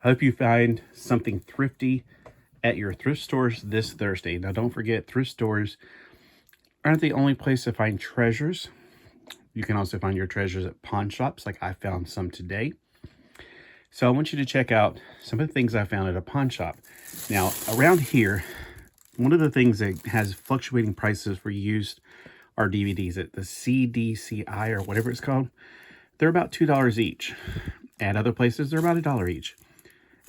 I hope you find something thrifty at your thrift stores this Thursday. Now, don't forget, thrift stores aren't the only place to find treasures. You can also find your treasures at pawn shops, like I found some today. So I want you to check out some of the things I found at a pawn shop. Now, around here, one of the things that has fluctuating prices for used are DVDs at the CDCI or whatever it's called. They're about $2 each. At other places, they're about $1 each.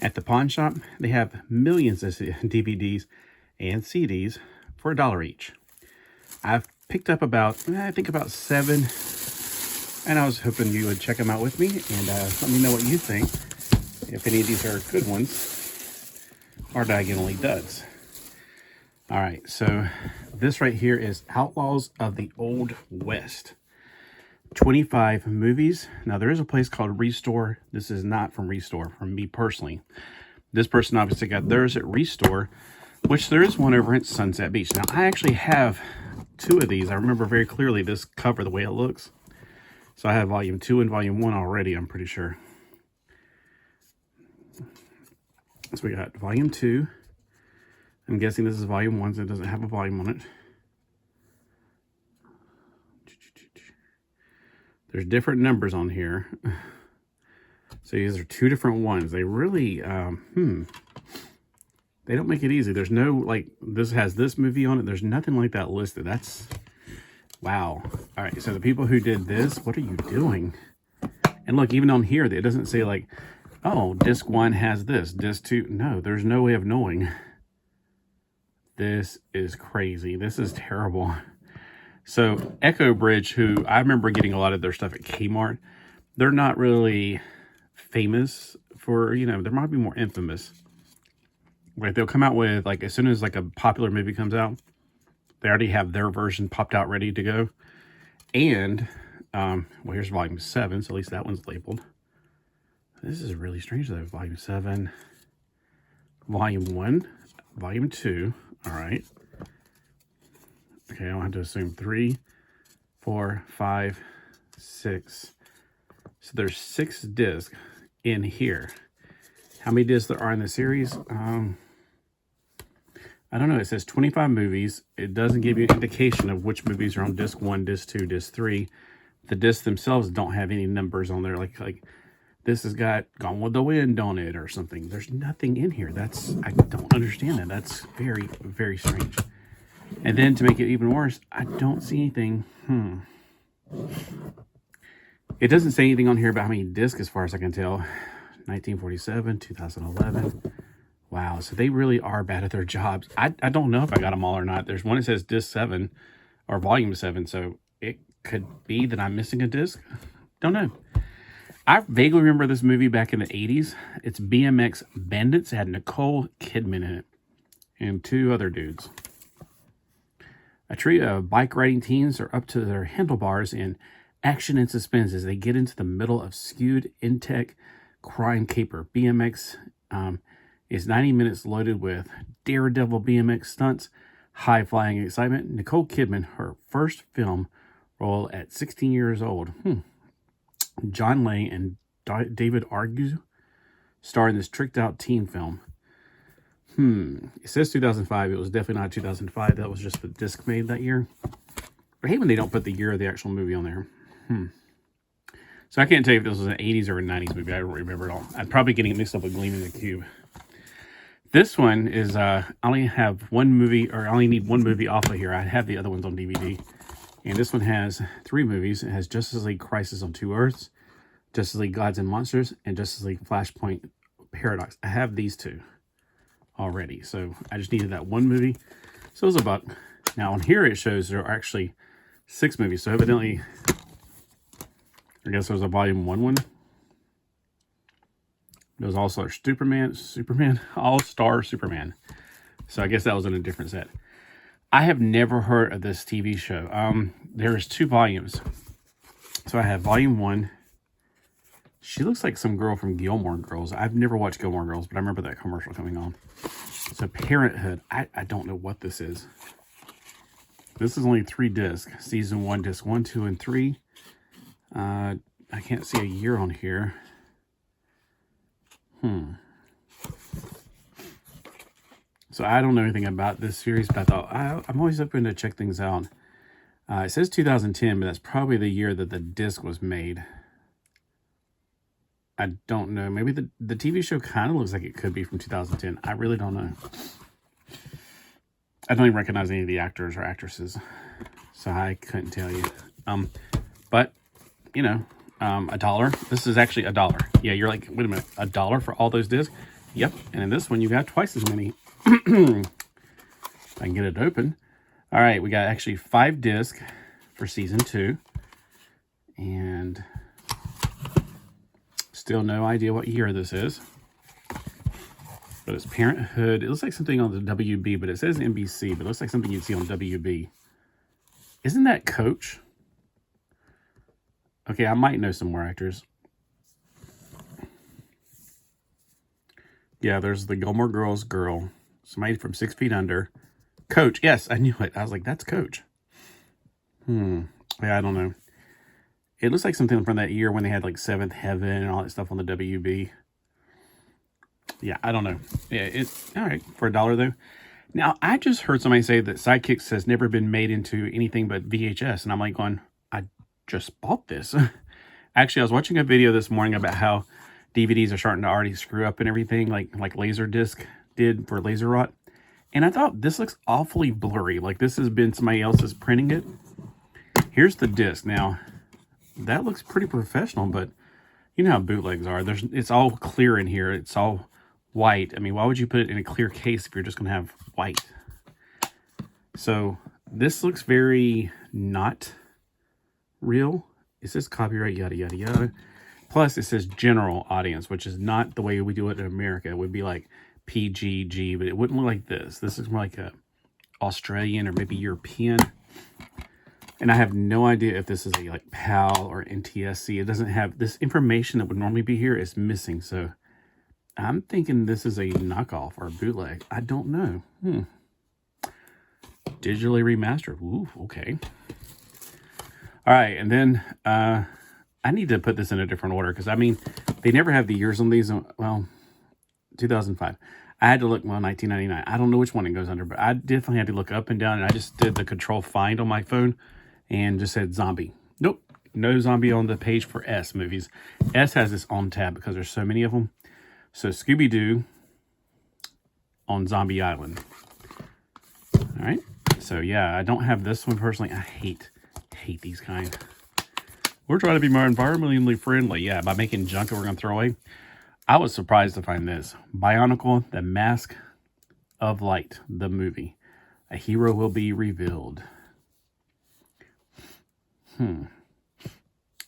At the pawn shop, they have millions of DVDs and CDs for $1 each. I've picked up about, I think about 7, and I was hoping you would check them out with me and let me know what you think, if any of these are good ones or diagonally duds. All right, so this right here is Outlaws of the Old West. 25 movies. Now, there is a place called Restore. This is not from Restore, from me personally. This person obviously got theirs at Restore, which there is one over at Sunset Beach. Now, I actually have 2 of these. I remember very clearly this cover, the way it looks. So I have volume 2 and volume 1 already, I'm pretty sure. So we got volume 2. I'm guessing this is volume 1, so it doesn't have a volume on it. There's different numbers on here. So these are 2 different ones. They really, they don't make it easy. There's no, like, this has this movie on it. There's nothing like that listed. That's, wow. All right, so the people who did this, what are you doing? And look, even on here, it doesn't say like, oh, disc 1 has this, disc 2. No, there's no way of knowing. This is crazy. This is terrible. So Echo Bridge, who I remember getting a lot of their stuff at Kmart, they're not really famous for, you know, they might be more infamous. Like they'll come out with, like, as soon as like a popular movie comes out, they already have their version popped out ready to go. And, well, here's volume 7, so at least that one's labeled. This is really strange though. Volume 7, volume 1, volume 2. All right. Okay, I don't have to assume 3, 4, 5, 6. So there's 6 discs in here. How many discs there are in the series? I don't know. It says 25 movies. It doesn't give you an indication of which movies are on disc 1, disc 2, disc 3. The discs themselves don't have any numbers on there. Like this has got Gone with the Wind on it or something. There's nothing in here. I don't understand that. That's very, very strange. And then to make it even worse, I don't see anything. It doesn't say anything on here about how many discs as far as I can tell. 1947, 2011. Wow, so they really are bad at their jobs. I don't know if I got them all or not. There's one that says disc 7 or volume 7, so it could be that I'm missing a disc. Don't know. I vaguely remember this movie back in the 80s. It's BMX Bandits. It had Nicole Kidman in it and 2 other dudes. A trio of bike riding teens are up to their handlebars in action and suspense as they get into the middle of skewed in-tech crime caper. BMX is 90 minutes loaded with daredevil BMX stunts, high-flying excitement. Nicole Kidman, her first film role at 16 years old. John Lay and David Argue star in this tricked-out teen film. It says 2005. It was definitely not 2005. That was just the disc made that year. I hate when they don't put the year of the actual movie on there. So I can't tell you if this was an 80s or a 90s movie. I don't remember it all. I'm probably getting it mixed up with Gleaming the Cube. This one is, I only have one movie, or I only need one movie off of here. I have the other ones on DVD. And this one has 3 movies. It has Justice League Crisis on Two Earths, Justice League Gods and Monsters, and Justice League Flashpoint Paradox. I have these 2 already, so I just needed that one movie. So it was $1. Now on here it shows there are actually 6 movies, so evidently I guess there was a volume 1 one. There was also Superman, All-Star Superman. So I guess that was in a different set. I have never heard of this TV show. There's 2 volumes. So I have volume 1. She looks like some girl from Gilmore Girls. I've never watched Gilmore Girls, but I remember that commercial coming on. So Parenthood. I don't know what this is. This is only 3 discs. Season 1, disc 1, 2, and 3. I can't see a year on here. So I don't know anything about this series, but I thought I'm always open to check things out. It says 2010, but that's probably the year that the disc was made. I don't know. Maybe the TV show kind of looks like it could be from 2010. I really don't know. I don't even recognize any of the actors or actresses, so I couldn't tell you. But, you know, $1. This is actually $1. Yeah, you're like, wait a minute, $1 for all those discs? Yep, and in this one, you got twice as many. If I can get it open. All right, we got actually 5 discs for season 2. And still no idea what year this is. But it's Parenthood. It looks like something on the WB, but it says NBC, but it looks like something you'd see on WB. Isn't that Coach? Okay, I might know some more actors. Yeah, there's the Gilmore Girls girl. Somebody from 6 Feet Under. Coach. Yes, I knew it. I was like, that's Coach. Yeah, I don't know. It looks like something from that year when they had like Seventh Heaven and all that stuff on the WB. Yeah, I don't know. Yeah, it's all right for $1 though. Now, I just heard somebody say that Sidekicks has never been made into anything but VHS. And I'm like going, I just bought this. Actually, I was watching a video this morning about how DVDs are starting to already screw up and everything, like Laserdisc did for Laser Rot. And I thought, this looks awfully blurry. Like this has been somebody else's printing it. Here's the disc. Now, that looks pretty professional, but you know how bootlegs are. It's all clear in here. It's all white. I mean, why would you put it in a clear case if you're just going to have white? So this looks very not real. It says copyright, yada, yada, yada. Plus, it says general audience, which is not the way we do it in America. It would be like PGG, but it wouldn't look like this. This is more like a Australian or maybe European. And I have no idea if this is a like PAL or NTSC. It doesn't have this information that would normally be here is missing. So I'm thinking this is a knockoff or a bootleg. I don't know. Digitally remastered. Ooh, okay. All right, and then I need to put this in a different order because, I mean, they never have the years on these. Well, 2005. I had to look, well, 1999. I don't know which one it goes under, but I definitely had to look up and down, and I just did the control find on my phone and just said zombie. Nope, no zombie on the page for S movies. S has this on tab because there's so many of them. So Scooby-Doo on Zombie Island. All right, so yeah, I don't have this one personally. I hate these kind. We're trying to be more environmentally friendly. Yeah, by making junk that we're going to throw away. I was surprised to find this. Bionicle, the Mask of Light, the movie. A hero will be revealed.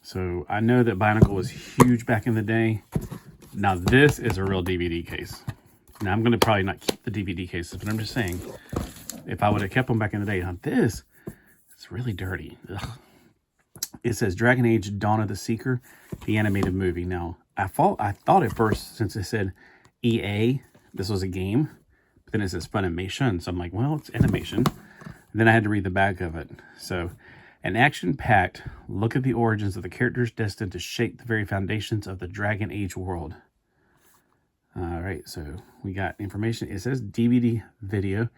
So I know that Bionicle was huge back in the day. Now this is a real DVD case. Now I'm going to probably not keep the DVD cases, but I'm just saying, if I would have kept them back in the day, now this, it's really dirty. Ugh. It says Dragon Age Dawn of the Seeker, the animated movie. Now, I thought at first, since it said EA, this was a game, but then it says Funimation. So I'm like, well, it's animation. And then I had to read the back of it. So, an action-packed look at the origins of the characters destined to shape the very foundations of the Dragon Age world. All right, so we got information. It says DVD video,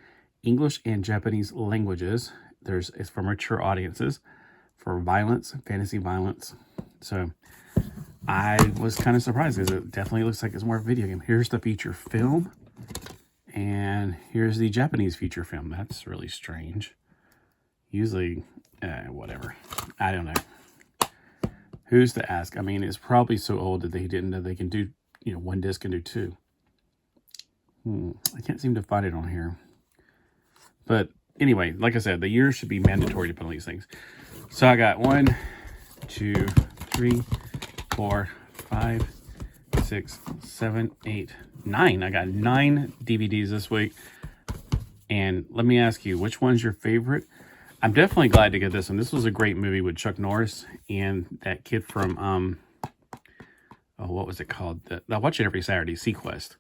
English and Japanese languages. It's for mature audiences, for violence, fantasy violence. So I was kind of surprised because it definitely looks like it's more video game. Here's the feature film, and here's the Japanese feature film. That's really strange. Usually, whatever. I don't know. Who's to ask? I mean, it's probably so old that they didn't know they can do, one disc can do 2. I can't seem to find it on here. But anyway, like I said, the years should be mandatory to put on these things. So I got 1, 2, 3, 4, 5, 6, 7, 8, 9. I got 9 DVDs this week. And let me ask you, which one's your favorite? I'm definitely glad to get this one. This was a great movie with Chuck Norris and that kid from, what was it called? I watch it every Saturday, Sequest.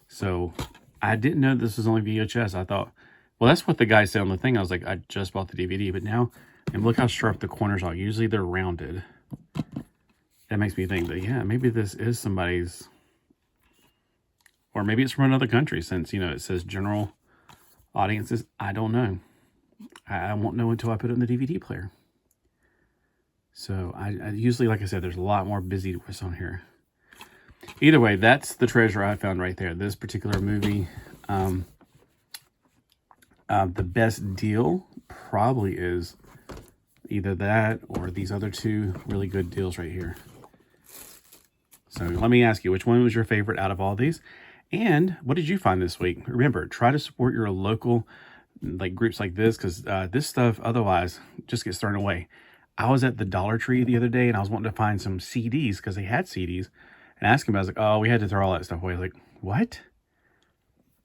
So I didn't know this was only VHS. I thought, well, that's what the guy said on the thing. I was like, I just bought the DVD, but now, and look how sharp the corners are. Usually they're rounded. That makes me think that, yeah, maybe this is somebody's, or maybe it's from another country since, it says general Audiences, I don't know. I won't know until I put it in the DVD player. So I usually, like I said, there's a lot more busyness on here. Either way, that's the treasure I found right there. This particular movie, the best deal probably is either that or these other two really good deals right here. So let me ask you, which one was your favorite out of all these? And what did you find this week? Remember, try to support your local groups like this, because this stuff otherwise just gets thrown away. I was at the Dollar Tree the other day and I was wanting to find some CDs because they had CDs, and asking about, I was like, oh, we had to throw all that stuff away. I was like, what?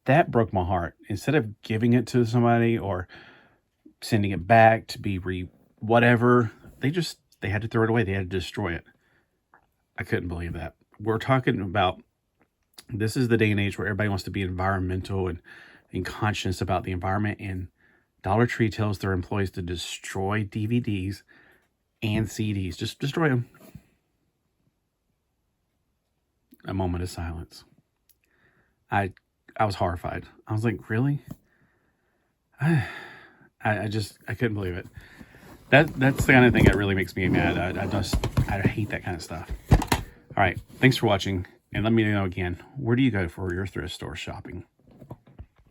That broke my heart. Instead of giving it to somebody or sending it back to be whatever, they had to throw it away. They had to destroy it. I couldn't believe that. We're talking about, this is the day and age where everybody wants to be environmental and conscious about the environment, and Dollar Tree tells their employees to destroy DVDs and CDs. Just destroy them. A moment of silence. I was horrified. I was like, really? I couldn't believe it. That's the kind of thing that really makes me mad. I hate that kind of stuff. All right, thanks for watching, and let me know again, where do you go for your thrift store shopping?